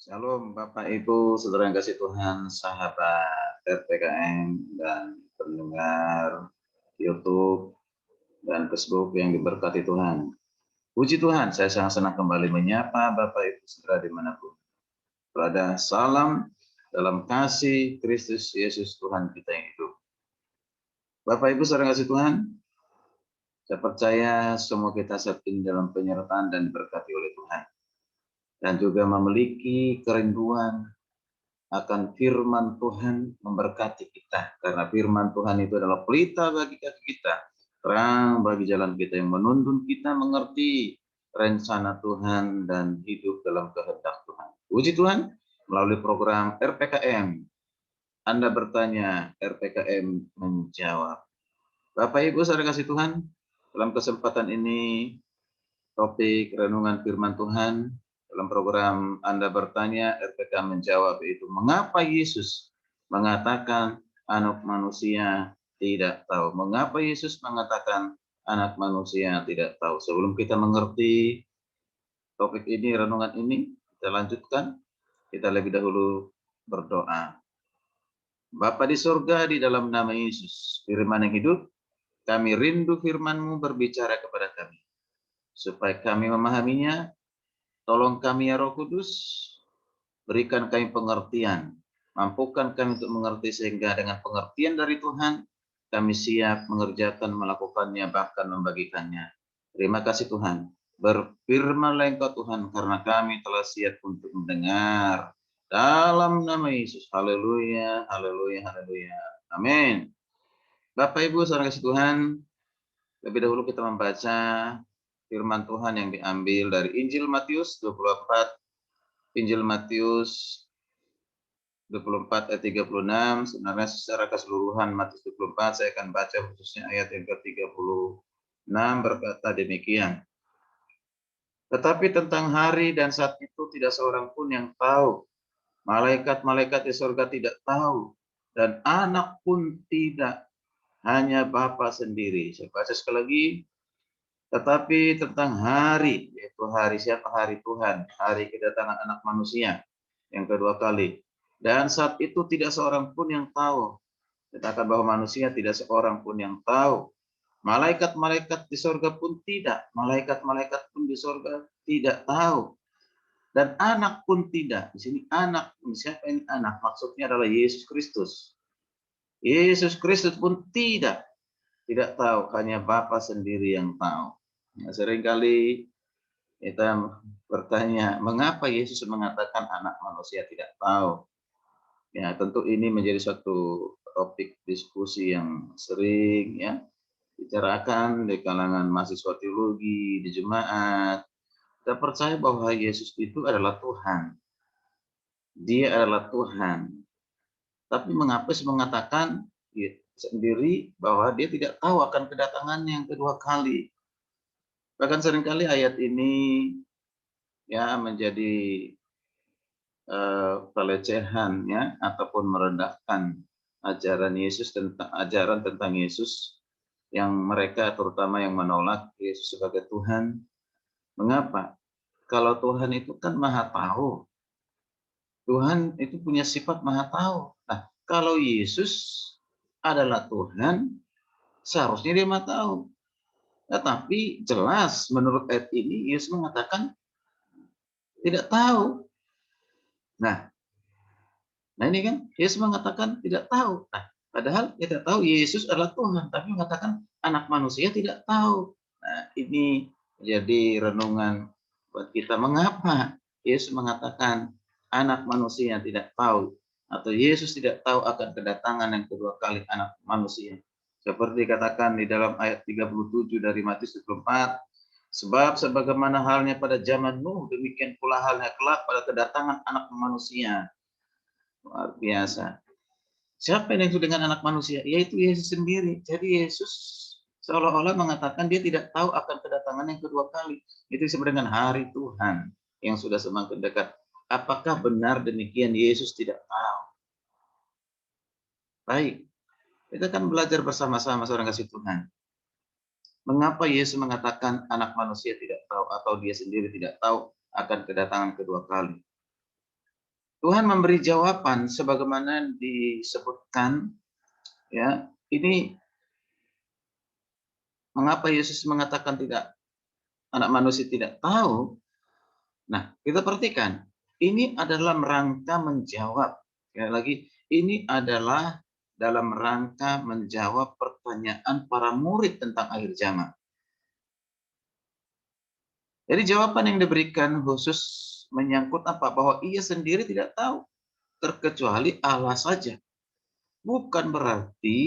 Shalom Bapak Ibu, saudara yang kasih Tuhan, sahabat RPKM dan pendengar YouTube dan Facebook yang diberkati Tuhan. Puji Tuhan, saya sangat senang kembali menyapa Bapak Ibu saudara dimanapun berada. Salam dalam kasih Kristus Yesus Tuhan kita yang hidup. Bapak Ibu saudara yang kasih Tuhan, saya percaya semua kita saat ini dalam penyertaan dan diberkati oleh Tuhan. Dan juga memiliki kerinduan akan firman Tuhan memberkati kita. Karena firman Tuhan itu adalah pelita bagi kaki kita, terang bagi jalan kita, yang menuntun kita mengerti rencana Tuhan dan hidup dalam kehendak Tuhan. Puji Tuhan, melalui program RPKM, Anda bertanya, RPKM menjawab. Bapak Ibu saudara kasih Tuhan, dalam kesempatan ini topik renungan firman Tuhan dalam program Anda bertanya, RPK menjawab, yaitu mengapa Yesus mengatakan anak manusia tidak tahu. Mengapa Yesus mengatakan anak manusia tidak tahu? Sebelum kita mengerti topik ini, renungan ini, kita lanjutkan. Kita lebih dahulu berdoa. Bapa di surga, di dalam nama Yesus, firman yang hidup, kami rindu firman-Mu berbicara kepada kami, supaya kami memahaminya. Tolong kami ya Roh Kudus, berikan kami pengertian, mampukan kami untuk mengerti sehingga dengan pengertian dari Tuhan, kami siap mengerjakan, melakukannya, bahkan membagikannya. Terima kasih Tuhan. Berfirmanlah Engkau Tuhan, karena kami telah siap untuk mendengar. Dalam nama Yesus, haleluya, haleluya, haleluya. Amin. Bapak Ibu saudara kasih Tuhan, lebih dahulu kita membaca firman Tuhan yang diambil dari Injil Matius 24, Injil Matius 24 ayat 36. Sebenarnya secara keseluruhan Matius 24 saya akan baca khususnya ayat yang ke-36, berkata demikian. Tetapi tentang hari dan saat itu tidak seorang pun yang tahu. Malaikat-malaikat di surga tidak tahu, dan anak pun tidak, hanya Bapa sendiri. Saya baca sekali lagi. Tetapi tentang hari, yaitu hari siapa? Hari Tuhan, hari kedatangan anak manusia yang kedua kali. Dan saat itu tidak seorang pun yang tahu. Katakan bahwa manusia tidak seorang pun yang tahu. Malaikat-malaikat di surga pun tidak. Malaikat-malaikat pun di surga tidak tahu. Dan anak pun tidak. Di sini anak, siapa ini anak? Maksudnya adalah Yesus Kristus. Yesus Kristus pun tidak tahu, hanya Bapa sendiri yang tahu. Nah, seringkali kita bertanya, mengapa Yesus mengatakan anak manusia tidak tahu? Ya, tentu ini menjadi suatu topik diskusi yang sering ya bicarakan di kalangan mahasiswa teologi, di jemaat. Kita percaya bahwa Yesus itu adalah Tuhan. Dia adalah Tuhan. Tapi mengapa Yesus mengatakan sendiri bahwa dia tidak tahu akan kedatangannya yang kedua kali? Bahkan seringkali ayat ini ya menjadi pelecehan ya, ataupun merendahkan ajaran tentang Yesus, yang mereka terutama yang menolak Yesus sebagai Tuhan. Mengapa? Kalau Tuhan itu kan maha tahu. Tuhan itu punya sifat maha tahu. Nah, kalau Yesus adalah Tuhan, seharusnya dia maha tahu. Tetapi jelas menurut ayat ini Yesus mengatakan tidak tahu. Nah, ini kan Yesus mengatakan tidak tahu. Nah, padahal kita tahu Yesus adalah Tuhan, tapi mengatakan anak manusia tidak tahu. Nah, ini jadi renungan buat kita. Mengapa Yesus mengatakan anak manusia tidak tahu, atau Yesus tidak tahu akan kedatangan yang kedua kali anak manusia? Seperti dikatakan di dalam ayat 37 dari Matius 24, sebab sebagaimana halnya pada zaman Nuh, demikian pula halnya kelak pada kedatangan anak manusia. Luar biasa. Siapa yang disebut dengan anak manusia? Yaitu Yesus sendiri. Jadi Yesus seolah-olah mengatakan dia tidak tahu akan kedatangan yang kedua kali. Itu disebut dengan hari Tuhan yang sudah semakin dekat. Apakah benar demikian? Yesus tidak tahu. Baik, kita akan belajar bersama-sama seorang kasih Tuhan. Mengapa Yesus mengatakan anak manusia tidak tahu, atau dia sendiri tidak tahu akan kedatangan kedua kali? Tuhan memberi jawaban sebagaimana disebutkan, ya. Ini mengapa Yesus mengatakan anak manusia tidak tahu. Nah, kita perhatikan, ini adalah rangka menjawab. Sekali lagi, ini adalah dalam rangka menjawab pertanyaan para murid tentang akhir zaman. Jadi jawaban yang diberikan khusus menyangkut apa? Bahwa ia sendiri tidak tahu, terkecuali Allah saja. Bukan berarti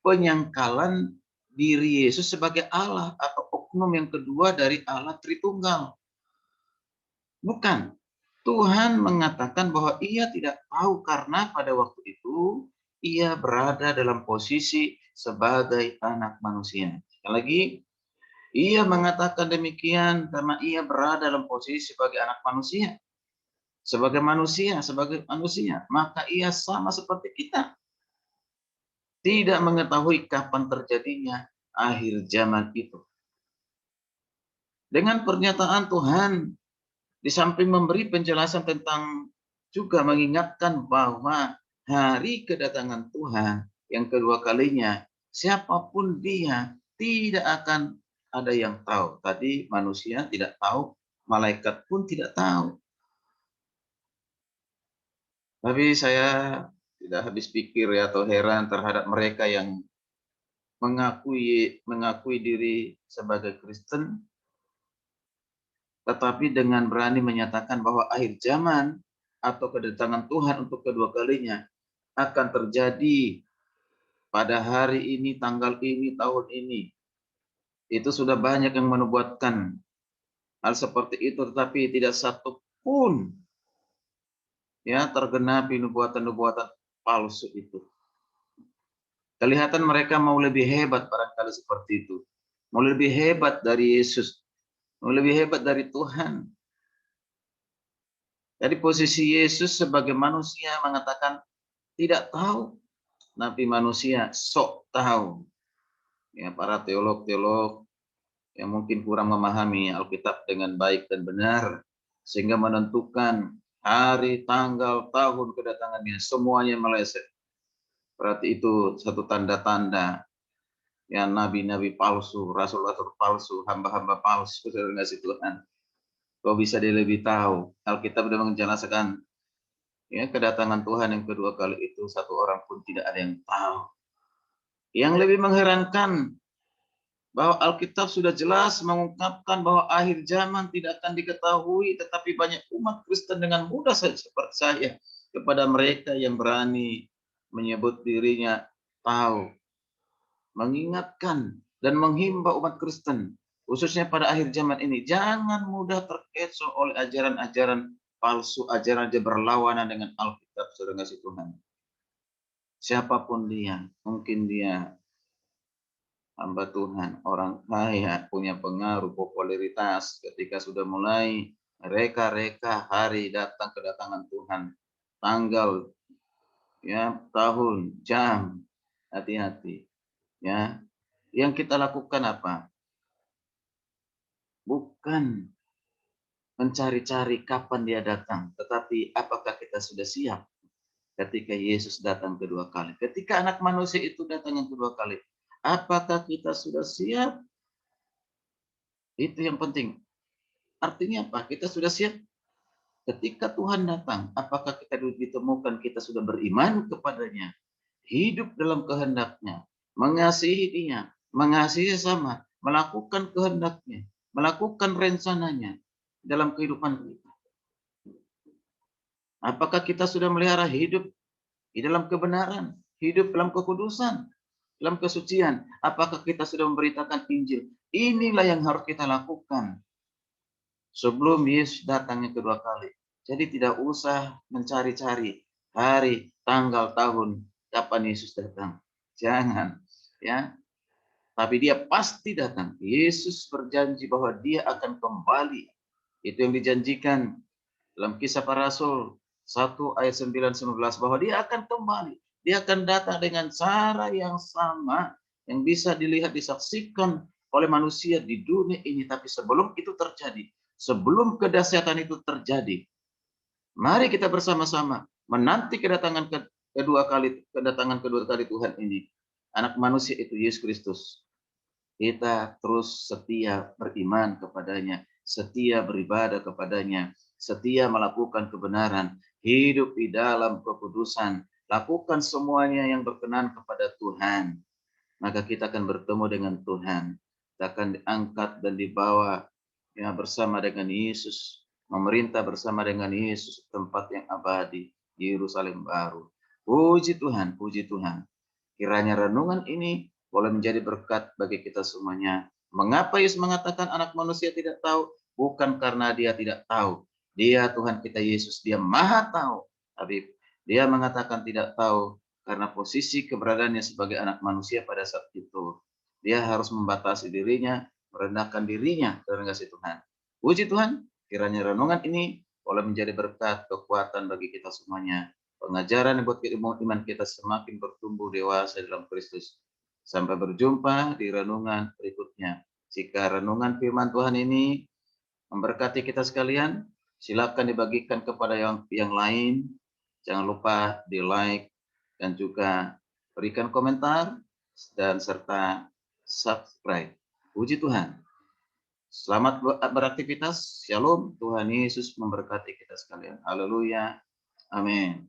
penyangkalan diri Yesus sebagai Allah atau oknum yang kedua dari Allah Tritunggal. Bukan. Tuhan mengatakan bahwa ia tidak tahu karena pada waktu itu ia berada dalam posisi sebagai anak manusia. Sekali lagi, ia mengatakan demikian karena ia berada dalam posisi sebagai anak manusia. Sebagai manusia, maka ia sama seperti kita. Tidak mengetahui kapan terjadinya akhir zaman itu. Dengan pernyataan Tuhan, di samping memberi penjelasan tentang juga mengingatkan bahwa hari kedatangan Tuhan yang kedua kalinya, siapapun dia tidak akan ada yang tahu. Tadi manusia tidak tahu, malaikat pun tidak tahu. Tapi saya tidak habis pikir ya, atau heran terhadap mereka yang mengakui diri sebagai Kristen, tetapi dengan berani menyatakan bahwa akhir zaman atau kedatangan Tuhan untuk kedua kalinya akan terjadi pada hari ini, tanggal ini, tahun ini. Itu sudah banyak yang menubuatkan hal seperti itu, tetapi tidak satu pun ya tergenapi nubuatan-nubuatan palsu itu. Kelihatan mereka mau lebih hebat barangkali seperti itu. Mau lebih hebat dari Yesus. Mau lebih hebat dari Tuhan. Jadi posisi Yesus sebagai manusia mengatakan tidak tahu. Tapi manusia sok tahu. Ya, para teolog-teolog yang mungkin kurang memahami Alkitab dengan baik dan benar. Sehingga menentukan hari, tanggal, tahun kedatangannya. Semuanya meleset. Berarti itu satu tanda-tanda ya, nabi-nabi palsu, rasul-rasul palsu, hamba-hamba palsu, saudara kasih Tuhan. Kau bisa dia lebih tahu. Alkitab sudah menjelaskan ya, kedatangan Tuhan yang kedua kali itu satu orang pun tidak ada yang tahu. Yang lebih mengherankan bahwa Alkitab sudah jelas mengungkapkan bahwa akhir zaman tidak akan diketahui, tetapi banyak umat Kristen dengan mudah saja percaya kepada mereka yang berani menyebut dirinya tahu. Mengingatkan dan menghimbau umat Kristen, khususnya pada akhir zaman ini, jangan mudah terkecoh oleh ajaran-ajaran palsu, ajaran yang berlawanan dengan Alkitab, saudara kasih Tuhan. Siapapun dia, mungkin dia hamba Tuhan, orang kaya, punya pengaruh, popularitas, ketika sudah mulai reka-reka hari datang kedatangan Tuhan, tanggal, ya, tahun, jam, hati-hati, ya. Yang kita lakukan apa? Bukan mencari-cari kapan dia datang, tetapi apakah kita sudah siap ketika Yesus datang kedua kali? Ketika anak manusia itu datang yang kedua kali, apakah kita sudah siap? Itu yang penting. Artinya apa? Kita sudah siap ketika Tuhan datang. Apakah kita ditemukan kita sudah beriman kepadanya, hidup dalam kehendaknya, mengasihi dia, mengasihi sesama, melakukan kehendaknya, melakukan rencananya dalam kehidupan kita. Apakah kita sudah melihara hidup di dalam kebenaran, hidup dalam kekudusan, dalam kesucian? Apakah kita sudah memberitakan Injil? Inilah yang harus kita lakukan sebelum Yesus datang yang kedua kali. Jadi tidak usah mencari-cari hari, tanggal, tahun kapan Yesus datang. Jangan, ya. Tapi dia pasti datang. Yesus berjanji bahwa dia akan kembali. Itu yang dijanjikan dalam Kisah Para Rasul 1 ayat 9-11 bahwa dia akan kembali. Dia akan datang dengan cara yang sama yang bisa dilihat, disaksikan oleh manusia di dunia ini. Tapi sebelum itu terjadi, sebelum kedahsyatan itu terjadi, Mari kita bersama-sama menanti kedatangan kedua kali Tuhan ini. Anak manusia itu Yesus Kristus. Kita terus setia beriman kepadanya, setia beribadah kepadanya, setia melakukan kebenaran, hidup di dalam kekudusan, lakukan semuanya yang berkenan kepada Tuhan. Maka kita akan bertemu dengan Tuhan. Kita akan diangkat dan dibawa ya, bersama dengan Yesus, memerintah bersama dengan Yesus tempat yang abadi, Yerusalem baru. Puji Tuhan, puji Tuhan. Kiranya renungan ini boleh menjadi berkat bagi kita semuanya. Mengapa Yesus mengatakan anak manusia tidak tahu? Bukan karena dia tidak tahu. Dia Tuhan kita Yesus, dia maha tahu. Habib, dia mengatakan tidak tahu karena posisi keberadaannya sebagai anak manusia pada saat itu. Dia harus membatasi dirinya, merendahkan dirinya karena kasih Tuhan. Puji Tuhan, kiranya renungan ini boleh menjadi berkat, kekuatan bagi kita semuanya. Pengajaran yang buat iman kita semakin bertumbuh dewasa dalam Kristus. Sampai berjumpa di renungan berikutnya. Jika renungan firman Tuhan ini memberkati kita sekalian, silakan dibagikan kepada yang lain. Jangan lupa di like dan juga berikan komentar dan serta subscribe. Puji Tuhan. Selamat beraktivitas. Shalom. Tuhan Yesus memberkati kita sekalian. Haleluya. Amin.